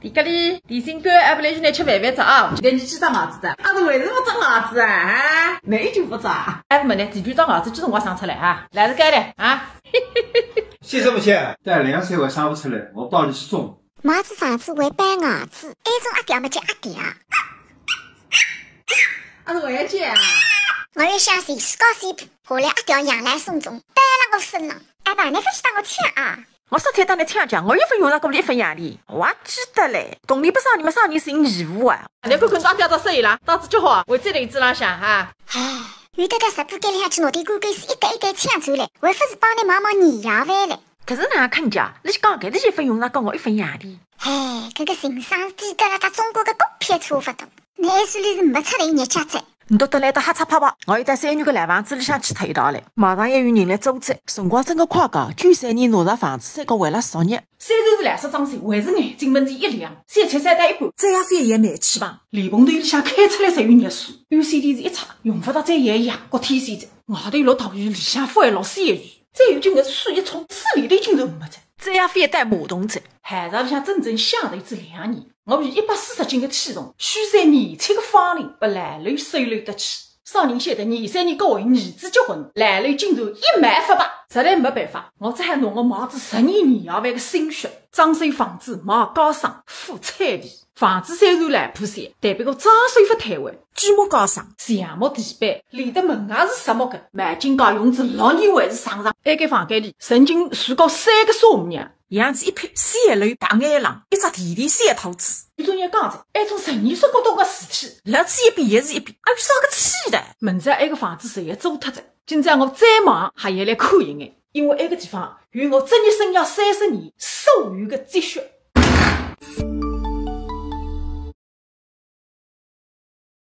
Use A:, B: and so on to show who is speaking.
A: 迪格里，电信哥还不来去拿吃饭饭吃啊？
B: 给你去长牙子的，阿是为什么长牙子啊？你就不长？
A: 还不么呢？地区长牙子就是我生出来啊，来是该的啊。
C: 信是不信？但2岁我生不出来，我抱你去种。
D: 麻子房子会掰牙子，埃种阿嗲么叫阿嗲。
B: 阿是为了姐啊？
D: 我要想谁是高谁补，后来阿嗲养来送终，掰了我身上。阿爸，你不许打我枪啊！
E: 我昨天当你听讲，我又不用上过一分洋钿，我还记得嘞。动力不上，你们上年是义务啊！
A: 你看看当家长生意啦，当子就好，为这类子浪向哈。
D: 唉，有得个十股间里向去拿点干干水，一袋一袋抢走嘞，还不是帮你忙忙年夜饭嘞？
E: 可是哪看家？你讲搿点1分用上跟我1分洋钿？
D: 唉，搿个情商低得了，他中国个狗屁差不多。你还说你是没出来日脚仔？
E: 你都得来得哈擦泡泡，我要在3元个烂房子里向去脱一道嘞。马上1月人来做债，辰光真个快讲，捐3年拿着房子，三个为了10年。
A: 虽然是200张嘴，还是眼睛门前一亮，3吃3带一半，
B: 这样费也蛮气吧？
A: 连蓬头里向开出来10元热水，有线电视一插，用不到再一样，国天线在，外头落大雨，里向敷还落3元，再有就搿水一冲，水里头竟然没在。
E: 这样费带马桶在，
A: 海上里向整整享受至2年，我以140斤的体重，虚在年轻的芳龄，把烂楼收留得起。少人晓得23年高位儿子结婚，烂楼竟然18000，实在没办法，我只好拿我毛子10年年夜饭的心血，装修房子，冒高商，付彩礼。房子虽然烂破山，但被我装修不瘫痪，
B: 规模高尚，
A: 橡木地板，连得门也是实木的，满金家用至6年还是上上。埃间房间里曾经住过3个丈母娘，
B: 样子一撇，3一楼大眼狼，一只地地3套子。
A: 有种人讲着，还从12年说过多个事体，
B: 乐此一边也是一边，还有啥个气的？
A: 明知埃个房子随也租脱着，今朝我再忙还要来看一眼，因为埃个地方有我职业生涯30年所有的积蓄。